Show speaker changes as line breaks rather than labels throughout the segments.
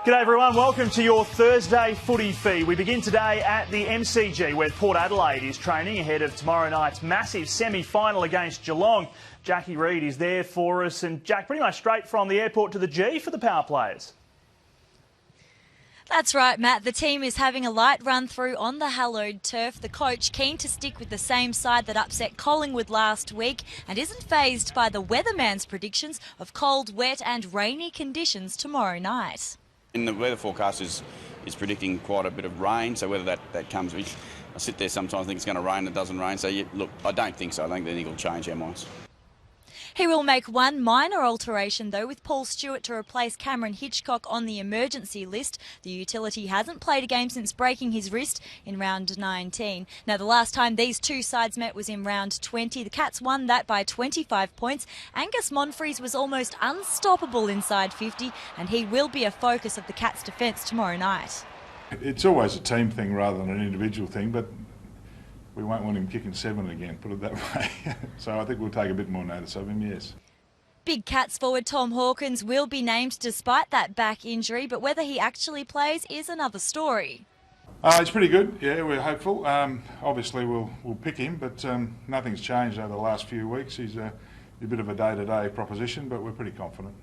G'day everyone, welcome to your Thursday footy feed. We begin today at the MCG where Port Adelaide is training ahead of tomorrow night's massive semi-final against Geelong. Jackie Reid is there for us, and Jack, pretty much straight from the airport to the G for the power players.
That's right, Matt. The team is having a light run through on the hallowed turf. The coach keen to stick with the same side that upset Collingwood last week and isn't fazed by the weatherman's predictions of cold, wet and rainy conditions tomorrow night.
In the weather forecast is predicting quite a bit of rain, so whether that comes, I sit there sometimes think it's going to rain, it doesn't rain, so look, I don't think so. I think it'll change our minds.
He will make one minor alteration, though, with Paul Stewart to replace Cameron Hitchcock on the emergency list. The utility hasn't played a game since breaking his wrist in round 19. Now, the last time these two sides met was in round 20. The Cats won that by 25 points. Angus Monfries was almost unstoppable inside 50, and he will be a focus of the Cats' defence tomorrow night.
It's always a team thing rather than an individual thing, but we won't want him kicking 7 again, put it that way. So I think we'll take a bit more notice of him, yes.
Big Cats forward Tom Hawkins will be named despite that back injury, but whether he actually plays is another story.
He's pretty good, yeah, we're hopeful. Obviously we'll pick him, but nothing's changed over the last few weeks. He's a bit of a day-to-day proposition, but we're pretty confident.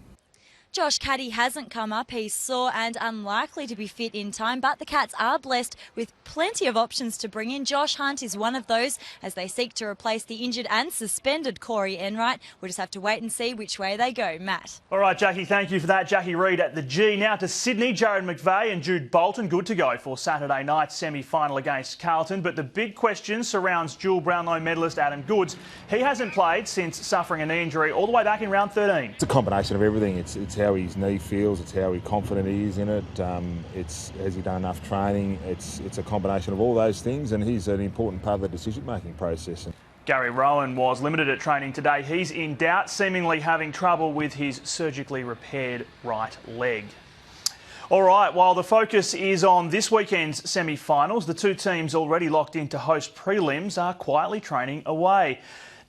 Josh Caddy hasn't come up. He's sore and unlikely to be fit in time, but the Cats are blessed with plenty of options to bring in. Josh Hunt is one of those as they seek to replace the injured and suspended Corey Enright. We'll just have to wait and see which way they go. Matt.
All right, Jackie, thank you for that. Jackie Reid at the G. Now to Sydney. Jared McVeigh and Jude Bolton good to go for Saturday night's semi-final against Carlton. But the big question surrounds dual Brownlow medalist Adam Goodes. He hasn't played since suffering a knee injury all the way back in round 13.
It's a combination of everything. It's how his knee feels, it's how confident he is in it, has he done enough training, it's a combination of all those things, and he's an important part of the decision-making process.
Gary Rowan was limited at training today. He's in doubt, seemingly having trouble with his surgically repaired right leg. All right, while the focus is on this weekend's semi-finals, the two teams already locked in to host prelims are quietly training away.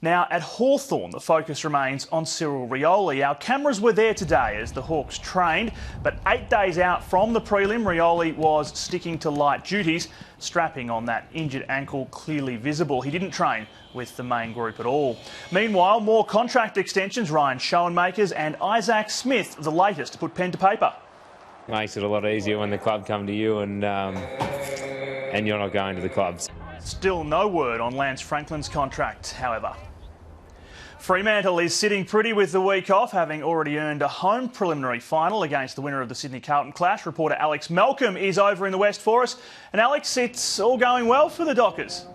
Now, at Hawthorn, the focus remains on Cyril Rioli. Our cameras were there today as the Hawks trained, but 8 days out from the prelim, Rioli was sticking to light duties, strapping on that injured ankle clearly visible. He didn't train with the main group at all. Meanwhile, more contract extensions, Ryan Schoenmakers and Isaac Smith, the latest to put pen to paper.
Makes it a lot easier when the club come to you and you're not going to the clubs.
Still no word on Lance Franklin's contract, however. Fremantle is sitting pretty with the week off, having already earned a home preliminary final against the winner of the Sydney-Carlton clash. Reporter Alex Malcolm is over in the West for us. And Alex, it's all going well for the Dockers.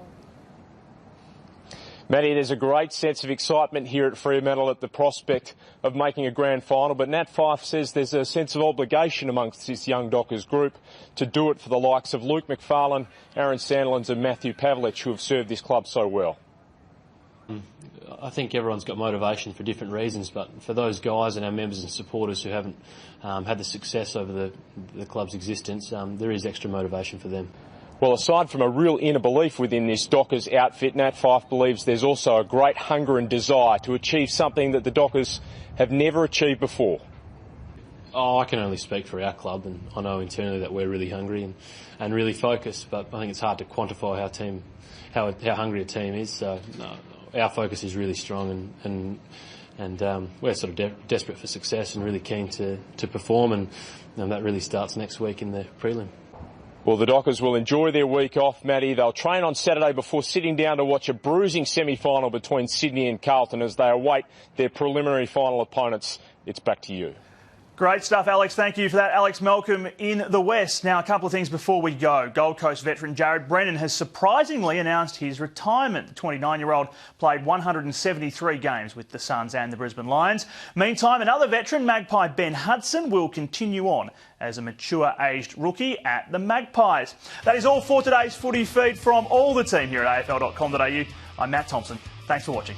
Matty, there's a great sense of excitement here at Fremantle at the prospect of making a grand final, but Nat Fyfe says there's a sense of obligation amongst this young Dockers group to do it for the likes of Luke McFarlane, Aaron Sandilands and Matthew Pavlich, who have served this club so well.
I think everyone's got motivation for different reasons, but for those guys and our members and supporters who haven't had the success over the club's existence, there is extra motivation for them.
Well, aside from a real inner belief within this Dockers outfit, Nat Fyfe believes there's also a great hunger and desire to achieve something that the Dockers have never achieved before.
Oh, I can only speak for our club, and I know internally that we're really hungry and really focused, but I think it's hard to quantify how hungry a team is. So our focus is really strong, and we're sort of desperate for success and really keen to perform, and that really starts next week in the prelim.
Well, the Dockers will enjoy their week off, Matty. They'll train on Saturday before sitting down to watch a bruising semi-final between Sydney and Carlton as they await their preliminary final opponents. It's back to you.
Great stuff, Alex. Thank you for that. Alex Malcolm in the West. Now, a couple of things before we go. Gold Coast veteran Jared Brennan has surprisingly announced his retirement. The 29-year-old played 173 games with the Suns and the Brisbane Lions. Meantime, another veteran, Magpie Ben Hudson, will continue on as a mature-aged rookie at the Magpies. That is all for today's footy feed from all the team here at afl.com.au. I'm Matt Thompson. Thanks for watching.